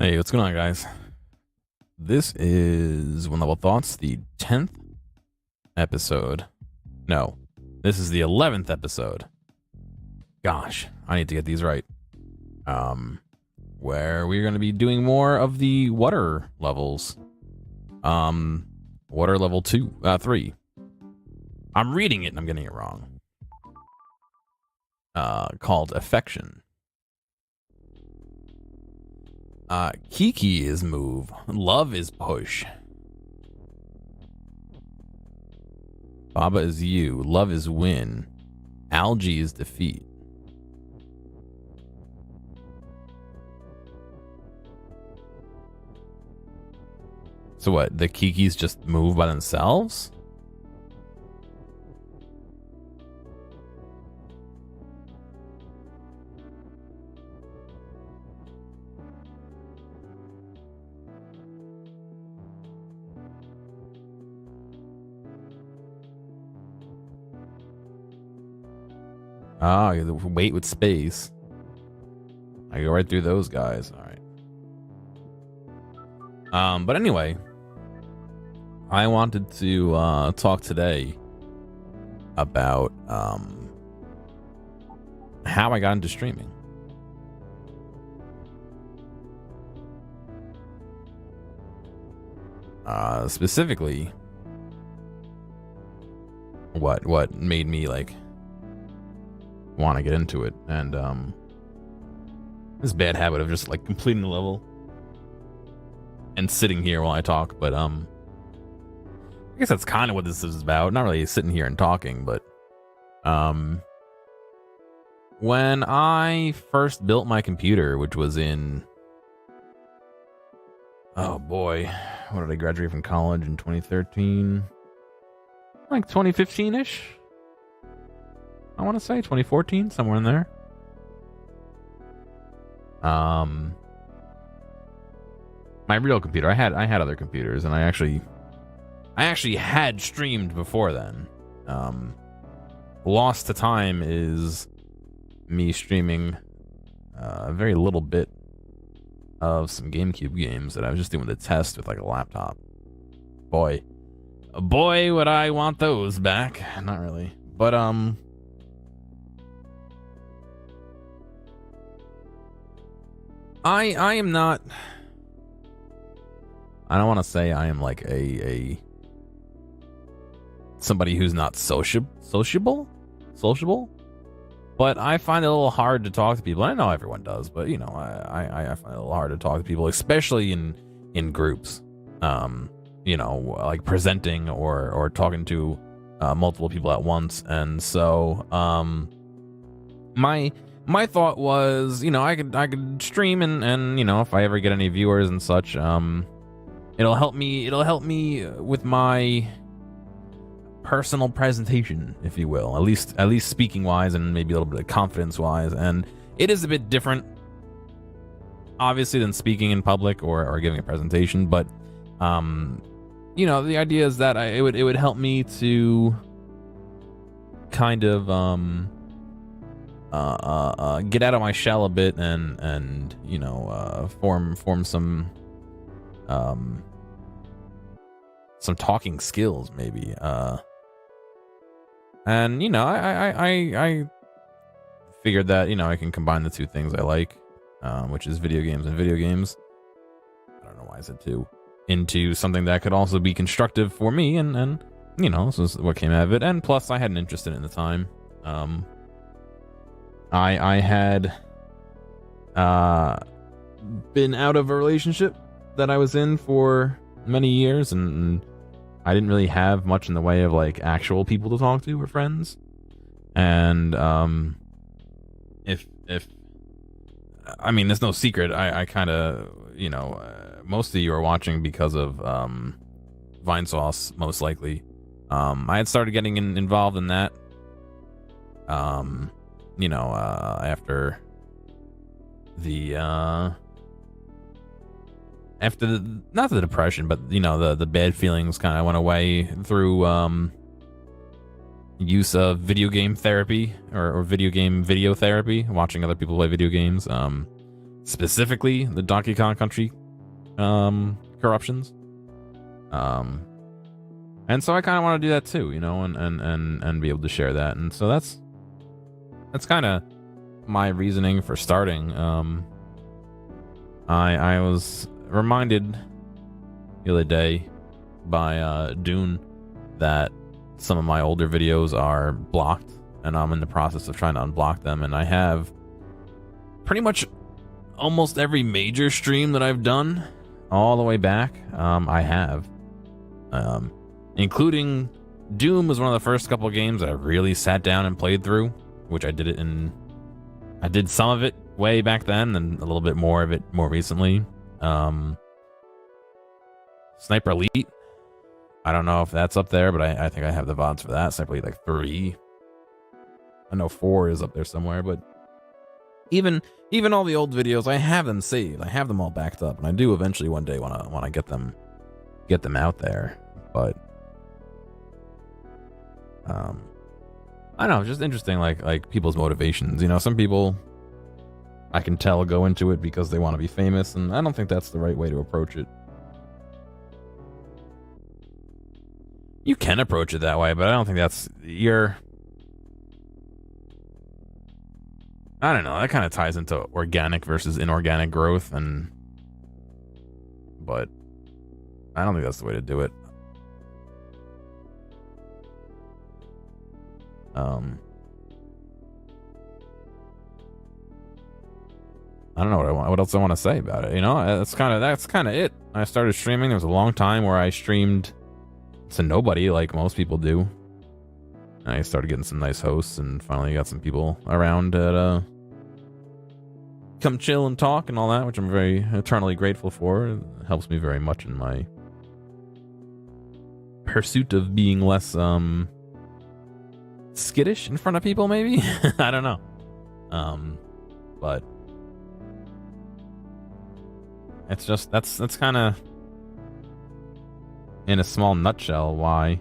Hey, what's going on, guys? This is One Level Thoughts, the 10th episode. No, this is the 11th episode. Gosh, I need to get these right. Where we're going to be doing more of the water levels. Water level 3. I'm reading it and I'm getting it wrong. Called Affection. Kiki is move. Love is push. Baba is you. Love is win. Algae is defeat. So what? The Kikis just move by themselves? Ah, you wait with space. I go right through those guys. All right. But anyway, I wanted to talk today about how I got into streaming. Specifically, what made me like want to get into it, and this bad habit of just like completing the level and sitting here while I talk. But I guess that's kind of what this is about. Not really sitting here and talking, but when I first built my computer, which was in, oh boy, what did I graduate from college in 2013? Like 2015-ish? I want to say 2014, somewhere in there. My real computer. I had other computers, and I actually had streamed before then. Lost to time is me streaming a very little bit of some GameCube games that I was just doing the test with like a laptop. Boy, would I want those back. Not really, but I am not. I don't want to say I am like a somebody who's not sociable, but I find it a little hard to talk to people. I know everyone does, but you know, I find it a little hard to talk to people, especially in groups. You know, like presenting or talking to multiple people at once, and so my thought was, you know, I could stream and you know, if I ever get any viewers and such, it'll help me with my personal presentation, if you will, at least speaking wise, and maybe a little bit of confidence wise. And it is a bit different, obviously, than speaking in public or giving a presentation, but you know, the idea is that it would help me to kind of get out of my shell a bit and you know, form some talking skills, maybe. And you know, I figured that, you know, I can combine the two things I like, which is video games and video games. I don't know why I said two, into something that could also be constructive for me, and you know, this is what came out of it. And plus, I had an interest in it at the time. I had been out of a relationship that I was in for many years, and I didn't really have much in the way of like actual people to talk to or friends. And if I mean, there's no secret, I kind of, you know, most of you are watching because of Vinesauce, most likely. I had started getting involved in that, you know, after the not the depression, but you know, the bad feelings kind of went away through use of video game therapy or video therapy, watching other people play video games. specifically the Donkey Kong Country corruptions. And so I kind of want to do that too, you know, and be able to share that. And so that's kind of my reasoning for starting. I was reminded the other day by Dune that some of my older videos are blocked, and I'm in the process of trying to unblock them. And I have pretty much almost every major stream that I've done all the way back. I have, including Doom was one of the first couple of games that I really sat down and played through, which I did some of it way back then and a little bit more of it more recently. Sniper Elite, I don't know if that's up there, but I think I have the VODs for that. Sniper Elite like 3. I know 4 is up there somewhere, but even all the old videos, I have them saved. I have them all backed up, and I do eventually one day want to get them out there. But I don't know, it's just interesting, like people's motivations. You know, some people I can tell go into it because they want to be famous, and I don't think that's the right way to approach it. You can approach it that way, but I don't think that's I don't know, that kind of ties into organic versus inorganic growth, but I don't think that's the way to do it. I don't know what else I want to say about it. You know, that's kind of it. I started streaming. There was a long time where I streamed to nobody, like most people do. And I started getting some nice hosts, and finally got some people around that come chill and talk and all that, which I'm very eternally grateful for. It helps me very much in my pursuit of being less skittish in front of people, maybe. I don't know. But it's just that's kind of in a small nutshell why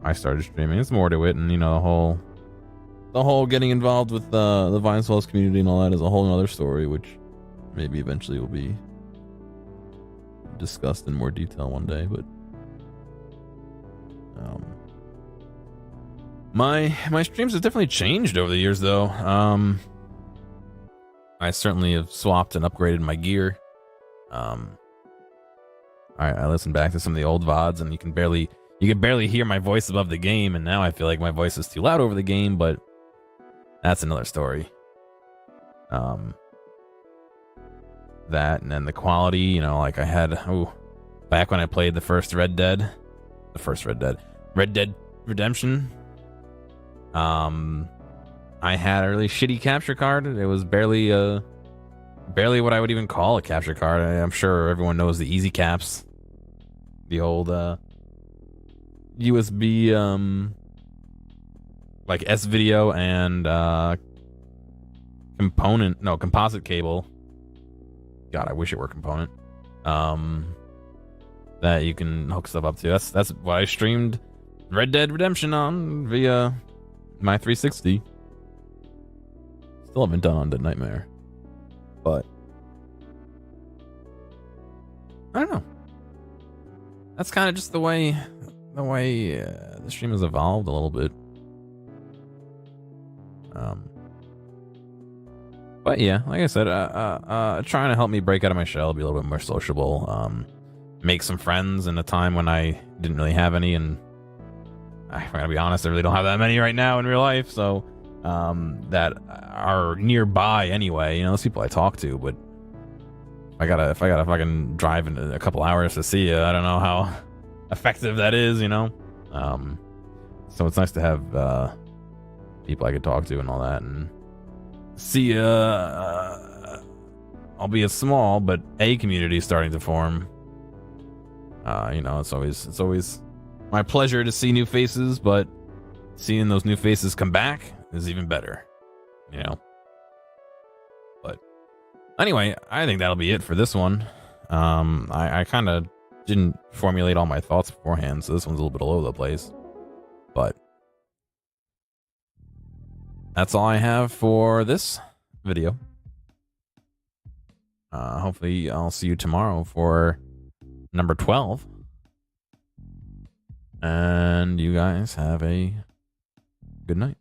I started streaming. There's more to it, and you know, the whole getting involved with the Vine Swells community and all that is a whole other story, which maybe eventually will be discussed in more detail one day. But my streams have definitely changed over the years, though. I certainly have swapped and upgraded my gear. I listened back to some of the old VODs, and you can barely hear my voice above the game, and now I feel like my voice is too loud over the game, but that's another story. That, and then the quality, you know, like I had, back when I played the first Red Dead Redemption, I had a really shitty capture card. It was barely what I would even call a capture card. I'm sure everyone knows the easy caps, the old USB like S-video and composite cable. God, I wish it were component. That you can hook stuff up to. That's what I streamed Red Dead Redemption on via my 360. Still haven't done Undead Nightmare, but I don't know. That's kind of just the way the stream has evolved a little bit. But yeah, like I said, trying to help me break out of my shell, be a little bit more sociable, make some friends in a time when I didn't really have any, and I'm gonna be honest, I really don't have that many right now in real life, so that are nearby anyway. You know, those people I talk to, but if I gotta fucking drive in a couple hours to see you, I don't know how effective that is, you know. So it's nice to have people I could talk to and all that, and see albeit small, but a community starting to form. You know, it's always my pleasure to see new faces, but seeing those new faces come back is even better, you know. But anyway, I think that'll be it for this one. I kind of didn't formulate all my thoughts beforehand, so this one's a little bit all over the place. But that's all I have for this video. hopefully I'll see you tomorrow for number 12. And you guys have a good night.